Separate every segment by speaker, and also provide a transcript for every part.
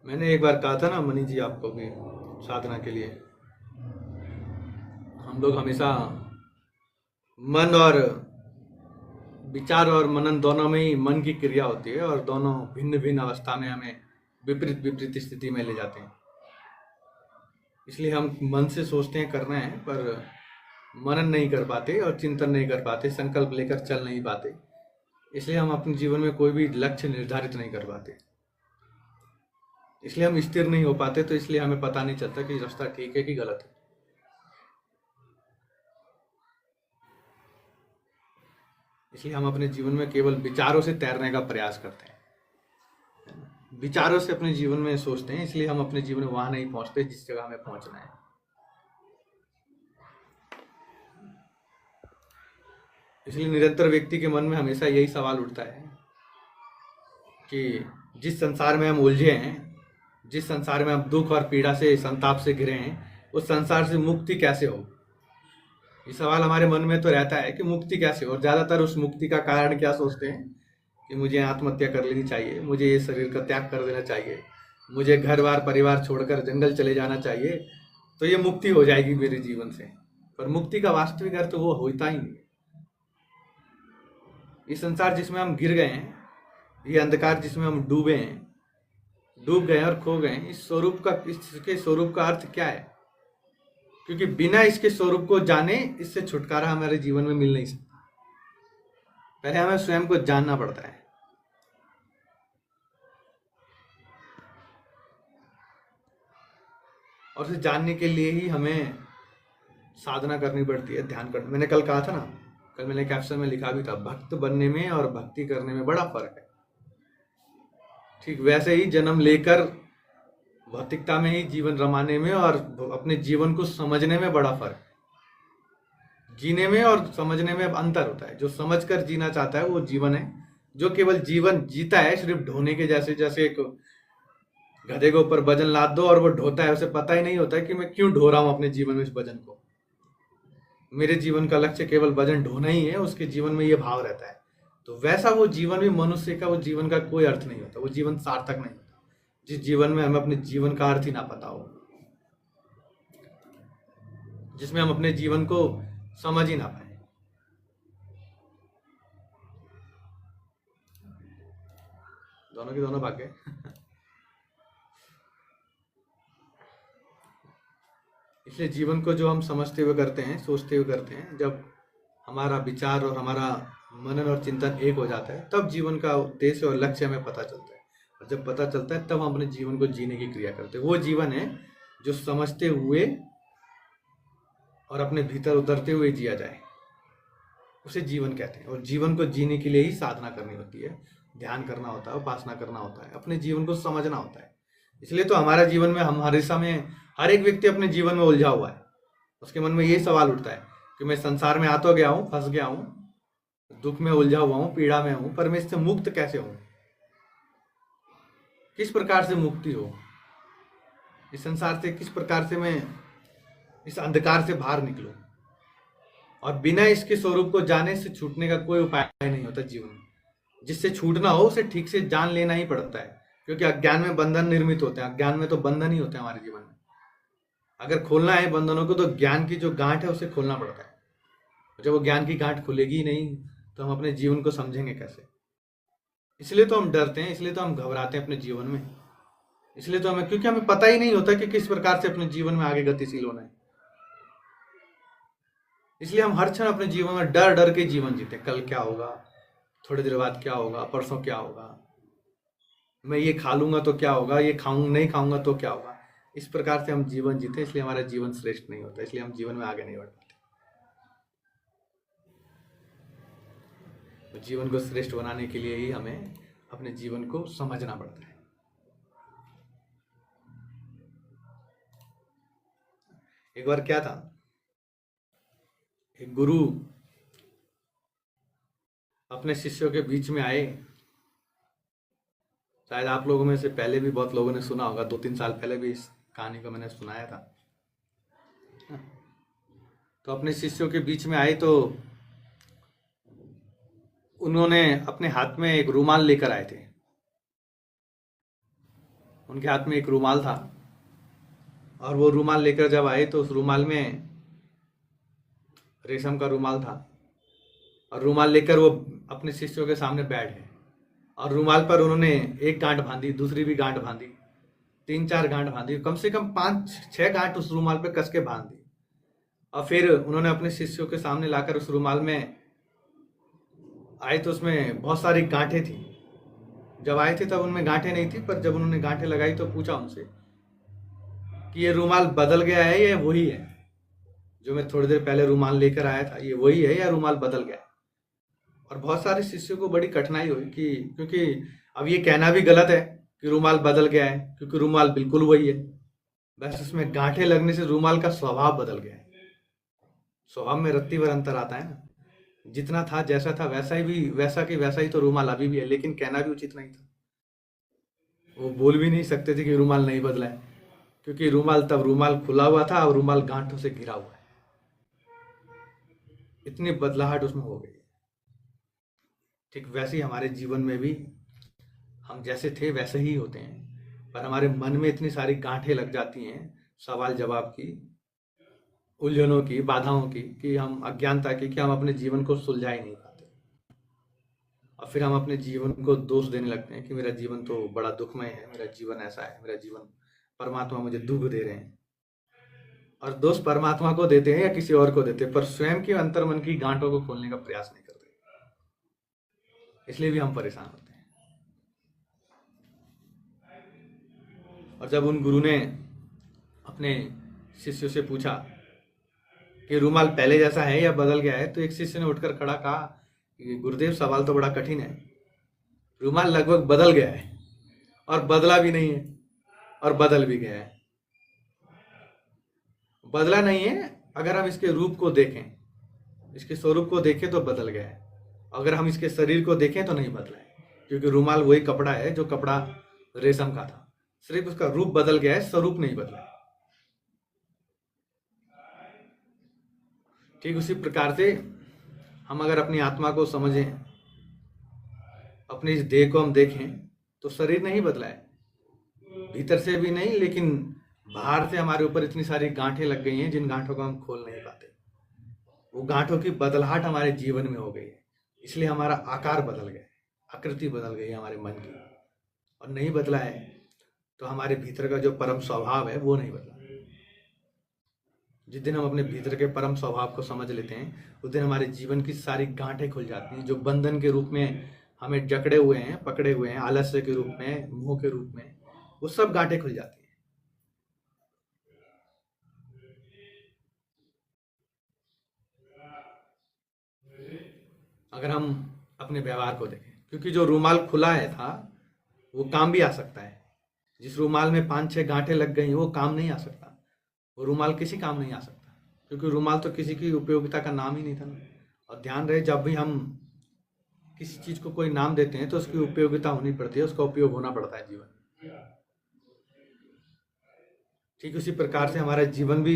Speaker 1: मैंने एक बार कहा था ना मनी जी आपको भी, साधना के लिए हम लोग हमेशा मन और विचार और मनन दोनों में ही मन की क्रिया होती है, और दोनों भिन्न भिन्न अवस्था में हमें विपरीत विपरीत स्थिति में ले जाते हैं। इसलिए हम मन से सोचते हैं करना है, पर मनन नहीं कर पाते और चिंतन नहीं कर पाते, संकल्प लेकर चल नहीं पाते। इसलिए हम अपने जीवन में कोई भी लक्ष्य निर्धारित नहीं कर पाते, इसलिए हम स्थिर नहीं हो पाते। तो इसलिए हमें पता नहीं चलता कि रास्ता ठीक है कि गलत है। इसलिए हम अपने जीवन में केवल विचारों से तैरने का प्रयास करते हैं, विचारों से अपने जीवन में सोचते हैं। इसलिए हम अपने जीवन में वहां नहीं पहुंचते जिस जगह हमें पहुंचना है। इसलिए निरंतर व्यक्ति के मन में हमेशा यही सवाल उठता है कि जिस संसार में हम उलझे हैं, जिस संसार में हम दुख और पीड़ा से, संताप से घिरे हैं, उस संसार से मुक्ति कैसे हो। ये सवाल हमारे मन में तो रहता है कि मुक्ति कैसे हो, और ज्यादातर उस मुक्ति का कारण क्या सोचते हैं कि मुझे आत्महत्या कर लेनी चाहिए, मुझे ये शरीर का त्याग कर देना चाहिए, मुझे घर बार परिवार छोड़कर जंगल चले जाना चाहिए, तो ये मुक्ति हो जाएगी मेरे जीवन से। पर मुक्ति का वास्तविक अर्थ वो होता ही नहीं। ये संसार जिसमें हम गिर गए हैं, ये अंधकार जिसमें हम डूबे हैं, डूब गए और खो गए, इसके स्वरूप का अर्थ क्या है। क्योंकि बिना इसके स्वरूप को जाने इससे छुटकारा हमारे जीवन में मिल नहीं सकता। पहले हमें स्वयं को जानना पड़ता है, और उसे जानने के लिए ही हमें साधना करनी पड़ती है, ध्यान करना। मैंने कल कहा था ना, कल मैंने कैप्शन में लिखा भी था, भक्त बनने में और भक्ति करने में बड़ा फर्क है। ठीक वैसे ही जन्म लेकर भौतिकता में ही जीवन रमाने में और अपने जीवन को समझने में बड़ा फर्क है। जीने में और समझने में अंतर होता है। जो समझकर जीना चाहता है वो जीवन है, जो केवल जीवन जीता है सिर्फ ढोने के जैसे, जैसे एक गधे के ऊपर वजन लाद दो और वो ढोता है, उसे पता ही नहीं होता है कि मैं क्यों ढो रहा हूं अपने जीवन में इस वजन को। मेरे जीवन का लक्ष्य केवल वजन ढोना ही है, उसके जीवन में ये भाव रहता है। तो वैसा वो जीवन भी मनुष्य का, वो जीवन का कोई अर्थ नहीं होता, वो जीवन सार्थक नहीं होता जिस जीवन में हमें अपने जीवन का अर्थ ही ना पता हो, जिसमें हम अपने जीवन को समझ ही ना पाए। दोनों के दोनों भाग्य। इसलिए जीवन को जो हम समझते हुए करते हैं, सोचते हुए करते हैं, जब हमारा विचार और हमारा मनन और चिंतन एक हो जाता है, तब जीवन का उद्देश्य और लक्ष्य हमें पता चलता है। और जब पता चलता है तब हम अपने जीवन को जीने की क्रिया करते हैं। वो जीवन है जो समझते हुए और अपने भीतर उतरते हुए जिया जाए, उसे जीवन कहते हैं। और जीवन को जीने के लिए ही साधना करनी होती है, ध्यान करना होता है, उपासना करना होता है, अपने जीवन को समझना होता है। इसलिए तो हमारा जीवन में, हमारे समय हर एक व्यक्ति अपने जीवन में उलझा हुआ है। उसके मन में ये सवाल उठता है कि मैं संसार में आ तो गया हूँ, फंस गया हूँ, दुख में उलझा हुआ हूँ, पीड़ा में हूँ, पर मैं इससे मुक्त कैसे हूँ, किस प्रकार से मुक्ति हो, इस संसार से किस प्रकार से मैं इस अंधकार से बाहर निकलूं। और बिना इसके स्वरूप को जाने से छूटने का कोई उपाय नहीं होता जीवन में। जिससे छूटना हो उसे ठीक से जान लेना ही पड़ता है, क्योंकि अज्ञान में बंधन निर्मित होते हैं। अज्ञान में तो बंधन ही होते हैं हमारे जीवन में। अगर खोलना है बंधनों को, तो ज्ञान की जो गांठ है उसे खोलना पड़ता है। जब वो ज्ञान की गांठ खुलेगी ही नहीं, तो हम अपने जीवन को समझेंगे कैसे। इसलिए तो हम डरते हैं, इसलिए तो हम घबराते हैं अपने जीवन में। इसलिए तो हमें, क्योंकि हमें पता ही नहीं होता कि किस प्रकार से अपने जीवन में आगे गतिशील होना है। इसलिए हम हर क्षण अपने जीवन में डर डर के जीवन जीते। कल क्या होगा, थोड़ी देर बाद क्या होगा, परसों क्या होगा, मैं ये खा लूंगा तो क्या होगा, ये खाऊंगा नहीं खाऊंगा तो क्या होगा। इस प्रकार से हम जीवन जीते, इसलिए हमारा जीवन श्रेष्ठ नहीं होता, इसलिए हम जीवन में आगे नहीं बढ़ पाते। तो जीवन को श्रेष्ठ बनाने के लिए ही हमें अपने जीवन को समझना पड़ता है। एक बार क्या था, एक गुरु अपने शिष्यों के बीच में आए। शायद आप लोगों में से पहले भी बहुत लोगों ने सुना होगा, 2-3 साल पहले भी इस कहानी को मैंने सुनाया था। तो अपने शिष्यों के बीच में आए तो उन्होंने अपने हाथ में एक रुमाल लेकर आए थे। उनके हाथ में एक रूमाल था, और वो रूमाल लेकर जब आए तो उस रूमाल में रेशम का रूमाल था, और रूमाल लेकर वो अपने शिष्यों के सामने बैठ गए, और रूमाल पर उन्होंने एक गांठ बांधी, दूसरी भी गांठ बांधी, 3-4 गांठ बांधी, कम से कम 5-6 गांठ उस रूमाल पे कस के बांध दी। और फिर उन्होंने अपने शिष्यों के सामने लाकर उस रूमाल में आए तो उसमें बहुत सारी गांठें थी। जब आए थे तब उनमें गांठें नहीं थी, पर जब उन्होंने गांठें लगाई तो पूछा उनसे कि ये रूमाल बदल गया है या वही है जो मैं थोड़ी देर पहले रूमाल लेकर आया था, ये वही है या रूमाल बदल गया है? और बहुत सारे शिष्यों को बड़ी कठिनाई हुई कि क्योंकि अब ये कहना भी गलत है कि रूमाल बदल गया है, क्योंकि रूमाल बिल्कुल वही है, बस उसमें गांठें लगने से रूमाल का स्वभाव बदल गया है। स्वभाव में रत्ती भर अंतर आता है ना, जितना था जैसा था वैसा ही भी, वैसा की वैसा ही तो रूमाल अभी भी है, लेकिन कहना भी उचित नहीं था। वो बोल भी नहीं सकते थे कि रूमाल नहीं बदला है, क्योंकि रूमाल तब रूमाल खुला हुआ था और रूमाल गांठों से घिरा हुआ है। इतनी बदलाहट उसमें हो गई। ठीक वैसे ही हमारे जीवन में भी हम जैसे थे वैसे ही होते हैं, पर हमारे मन में इतनी सारी गांठें लग जाती हैं सवाल जवाब की, उलझनों की, बाधाओं की, कि हम अज्ञानता की, कि हम अपने जीवन को सुलझा ही नहीं पाते, और फिर हम अपने जीवन को दोष देने लगते हैं कि मेरा जीवन तो बड़ा दुखमय है, मेरा जीवन ऐसा है, मेरा जीवन, परमात्मा मुझे दुख दे रहे हैं। और दोष परमात्मा को देते हैं या किसी और को देते हैं, पर स्वयं के अंतर्मन की गांठों को खोलने का प्रयास नहीं करते, इसलिए भी हम परेशान होते हैं। और जब उन गुरु ने अपने शिष्यों से पूछा कि रूमाल पहले जैसा है या बदल गया है, तो एक शिष्य ने उठकर खड़ा कहा कि गुरुदेव, सवाल तो बड़ा कठिन है, रूमाल लगभग बदल गया है, और बदला भी नहीं है, और बदल भी गया है। बदला नहीं है, अगर हम इसके रूप को देखें, इसके स्वरूप को देखें तो बदल गया है, अगर हम इसके शरीर को देखें तो नहीं बदला है, क्योंकि रूमाल वही कपड़ा है जो कपड़ा रेशम का था, सिर्फ उसका रूप बदल गया है, स्वरूप नहीं बदला है। ठीक उसी प्रकार से हम अगर अपनी आत्मा को समझें, अपनी इस देह को हम देखें, तो शरीर नहीं बदला है, भीतर से भी नहीं, लेकिन बाहर से हमारे ऊपर इतनी सारी गांठें लग गई हैं जिन गांठों को हम खोल नहीं पाते। वो गांठों की बदलाहट हमारे जीवन में हो गई है, इसलिए हमारा आकार बदल गया है, आकृति बदल गई है हमारे मन की, और नहीं बदला है तो हमारे भीतर का जो परम स्वभाव है वो नहीं बदला। जिस दिन हम अपने भीतर के परम स्वभाव को समझ लेते हैं, उस दिन हमारे जीवन की सारी गांठें खुल जाती हैं, जो बंधन के रूप में हमें जकड़े हुए हैं, पकड़े हुए हैं, आलस्य के रूप में, मोह के रूप में, वो सब गांठें खुल जाती हैं। अगर हम अपने व्यवहार को देखें, क्योंकि जो रूमाल खुला है था वो काम भी आ सकता है, जिस रूमाल में 5-6 गांठें लग गई वो काम नहीं आ सकता, वो रूमाल किसी काम नहीं आ सकता, क्योंकि रूमाल तो किसी की उपयोगिता का नाम ही नहीं था ना। और ध्यान रहे, जब भी हम किसी चीज को कोई नाम देते हैं तो उसकी उपयोगिता होनी पड़ती है, उसका उपयोग होना पड़ता है जीवन। ठीक उसी प्रकार से हमारा जीवन भी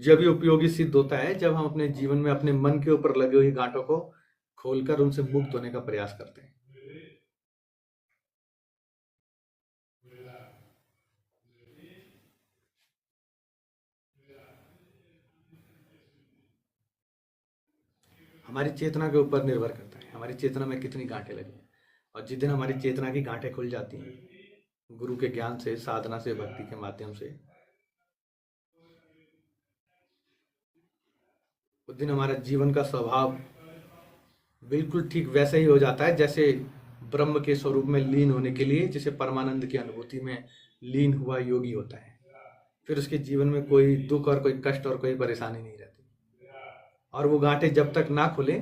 Speaker 1: जब ही उपयोगी सिद्ध होता है जब हम अपने जीवन में अपने मन के ऊपर लगे हुई गांठों को खोलकर उनसे मुक्त होने का प्रयास करते हैं। हमारी चेतना के ऊपर निर्भर करता है, हमारी चेतना में कितनी गांठें लगी हैं। और जिस दिन हमारी चेतना की गांठें खुल जाती हैं गुरु के ज्ञान से, साधना से, भक्ति के माध्यम से, उस दिन हमारा जीवन का स्वभाव बिल्कुल ठीक वैसे ही हो जाता है जैसे ब्रह्म के स्वरूप में लीन होने के लिए, जैसे परमानंद की अनुभूति में लीन हुआ योगी होता है। फिर उसके जीवन में कोई दुख और कोई कष्ट और कोई परेशानी नहीं रहती, और वो गांठें जब तक ना खुले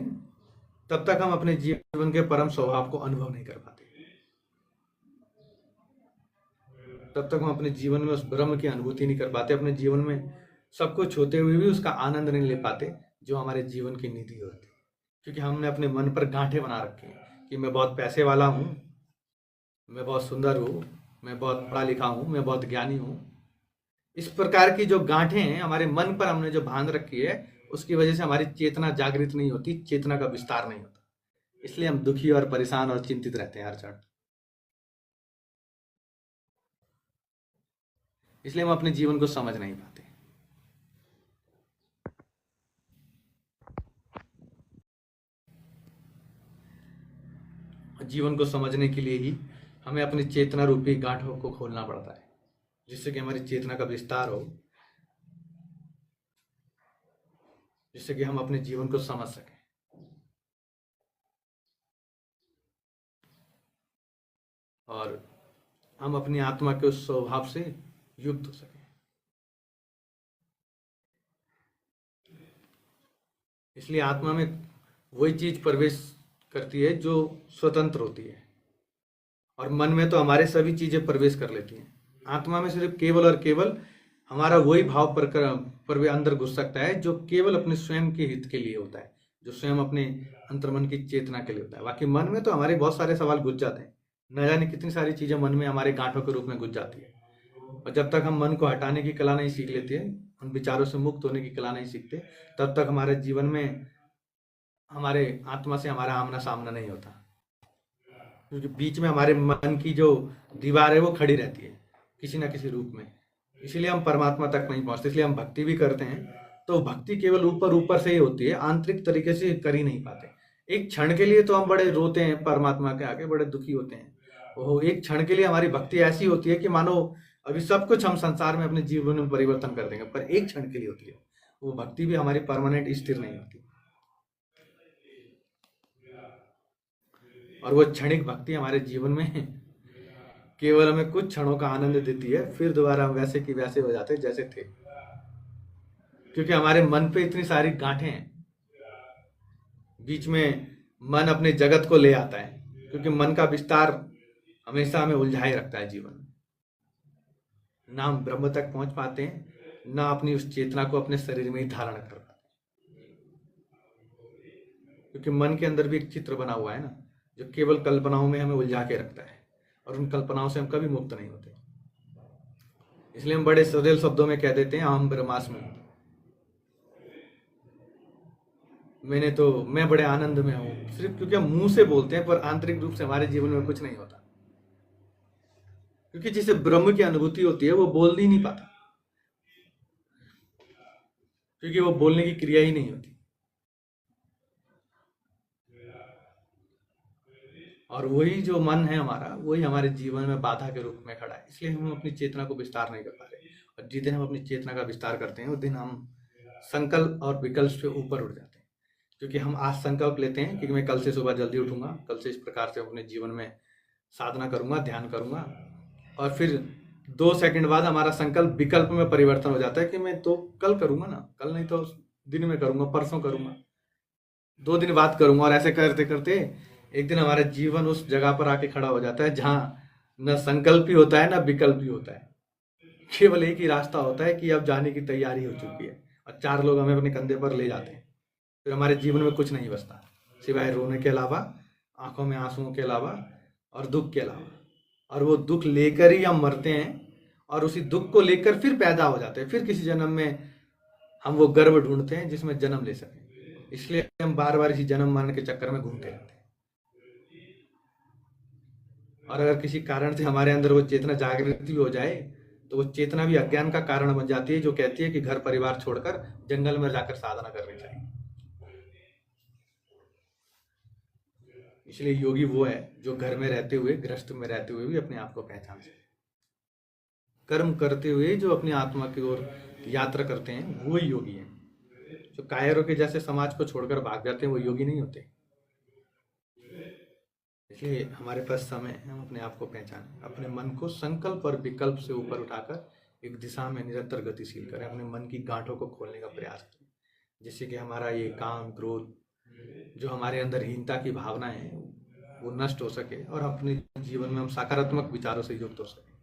Speaker 1: तब तक हम अपने जीवन के परम स्वभाव को अनुभव नहीं कर पाते, तब तक हम अपने जीवन में उस ब्रह्म की अनुभूति नहीं कर पाते, अपने जीवन में सब कुछ होते हुए भी उसका आनंद नहीं ले पाते जो हमारे जीवन की निधि होती है। क्योंकि हमने अपने मन पर गांठें बना रखी हैं कि मैं बहुत पैसे वाला हूँ, मैं बहुत सुंदर हूँ, मैं बहुत पढ़ा लिखा हूँ, मैं बहुत ज्ञानी हूँ। इस प्रकार की जो गांठें हैं हमारे मन पर हमने जो बांध रखी है, उसकी वजह से हमारी चेतना जागृत नहीं होती, चेतना का विस्तार नहीं होता, इसलिए हम दुखी और परेशान और चिंतित रहते हैं हर क्षण। इसलिए हम अपने जीवन को समझ नहीं पाते। जीवन को समझने के लिए ही हमें अपनी चेतना रूपी गांठों को खोलना पड़ता है, जिससे कि हमारी चेतना का विस्तार हो, जिससे कि हम अपने जीवन को समझ सकें। और हम अपनी आत्मा के उस स्वभाव से युक्त हो सकें। इसलिए आत्मा में वही चीज प्रवेश करती है जो स्वतंत्र होती है, और मन में तो हमारे सभी चीजें प्रवेश कर लेती हैं। आत्मा में सिर्फ केवल और केवल हमारा वही भाव पर अंदर घुस सकता है जो केवल अपने स्वयं के हित के लिए होता है, जो स्वयं अपने अंतर्मन की चेतना के लिए होता है। बाकी मन में तो हमारे बहुत सारे सवाल घुस जाते हैं, न जाने कितनी सारी चीजें मन में हमारे गांठों के रूप में घुस जाती है। और जब तक हम मन को हटाने की कला नहीं सीख लेते, उन विचारों से मुक्त होने की कला नहीं सीखते, तब तक हमारे जीवन में हमारे आत्मा से हमारा आमना सामना नहीं होता, क्योंकि बीच में हमारे मन की जो दीवार है वो खड़ी रहती है किसी ना किसी रूप में। इसलिए हम परमात्मा तक नहीं पहुंचते। इसलिए हम भक्ति भी करते हैं तो भक्ति केवल ऊपर ऊपर से ही होती है, आंतरिक तरीके से कर ही नहीं पाते। एक क्षण के लिए तो हम बड़े रोते हैं परमात्मा के आगे, बड़े दुखी होते हैं। वो एक क्षण के लिए हमारी भक्ति ऐसी होती है कि मानो अभी सब कुछ हम संसार में अपने जीवन में परिवर्तन कर देंगे, पर एक क्षण के लिए होती है। वो भक्ति भी हमारी परमानेंट स्थिर नहीं होती, और वो क्षणिक भक्ति हमारे जीवन में केवल हमें कुछ क्षणों का आनंद देती है, फिर दोबारा हम वैसे की वैसे हो जाते जैसे थे, क्योंकि हमारे मन पे इतनी सारी गांठें हैं। बीच में मन अपने जगत को ले आता है, क्योंकि मन का विस्तार हमेशा हमें उलझाए रखता है जीवन में। ना हम ब्रह्म तक पहुंच पाते हैं, ना अपनी उस चेतना को अपने शरीर में ही धारण कर पाते, क्योंकि मन के अंदर भी एक चित्र बना हुआ है ना, जो केवल कल्पनाओं में हमें उलझा के रखता है, और उन कल्पनाओं से हम कभी मुक्त नहीं होते। इसलिए हम बड़े सरल शब्दों में कह देते हैं अहम ब्रह्मास्मि, मैं बड़े आनंद में हूं, सिर्फ क्योंकि हम मुंह से बोलते हैं, पर आंतरिक रूप से हमारे जीवन में कुछ नहीं होता। क्योंकि जिसे ब्रह्म की अनुभूति होती है वो बोल ही नहीं पाता, क्योंकि वो बोलने की क्रिया ही नहीं होती। और वही जो मन है हमारा, वही हमारे जीवन में बाधा के रूप में खड़ा है। इसलिए हम अपनी चेतना को विस्तार नहीं कर पा रहे, और जिस दिन हम अपनी चेतना का विस्तार करते हैं उस दिन हम संकल्प और विकल्प से ऊपर उठ जाते हैं। क्योंकि हम आज संकल्प लेते हैं कि मैं कल से सुबह जल्दी उठूंगा, कल से इस प्रकार से अपने जीवन में साधना करूंगा, ध्यान करूंगा, और फिर 2 सेकंड बाद हमारा संकल्प विकल्प में परिवर्तन हो जाता है कि मैं तो कल करूंगा ना, कल नहीं तो दिन में करूंगा, परसों करूंगा, 2 दिन बाद करूंगा। और ऐसे करते करते एक दिन हमारा जीवन उस जगह पर आके खड़ा हो जाता है जहां न संकल्प ही होता है, न विकल्प ही होता है। केवल एक ही रास्ता होता है कि अब जाने की तैयारी हो चुकी है, और 4 लोग हमें अपने कंधे पर ले जाते हैं। फिर हमारे जीवन में कुछ नहीं बचता सिवाय रोने के अलावा, आंखों में आंसुओं के अलावा, और दुख के अलावा। और वो दुख लेकर ही हम मरते हैं, और उसी दुख को लेकर फिर पैदा हो जाते हैं। फिर किसी जन्म में हम वो गर्भ ढूंढते हैं जिसमें जन्म ले सकें। इसलिए हम बार बार इसी जन्म मरण के चक्कर में घूमते रहते हैं। और अगर किसी कारण से हमारे अंदर वो चेतना जागृत भी हो जाए, तो वो चेतना भी अज्ञान का कारण बन जाती है, जो कहती है कि घर परिवार छोड़कर जंगल में जाकर साधना करनी चाहिए। इसलिए योगी वो है जो घर में रहते हुए, गृहस्थ में रहते हुए भी अपने आप को पहचान सके। कर्म करते हुए जो अपनी आत्मा की ओर यात्रा करते हैं वो योगी हैं। जो कायरों के जैसे समाज को छोड़कर भाग जाते हैं वो योगी नहीं होते। इसलिए हमारे पास समय है, हम अपने आप को पहचानें, अपने मन को संकल्प और विकल्प से ऊपर उठाकर एक दिशा में निरंतर गतिशील करें, अपने मन की गांठों को खोलने का प्रयास करें, जिससे कि हमारा ये काम, क्रोध, जो हमारे अंदर हीनता की भावना है, वो नष्ट हो सके, और अपने जीवन में हम सकारात्मक विचारों से युक्त हो सके।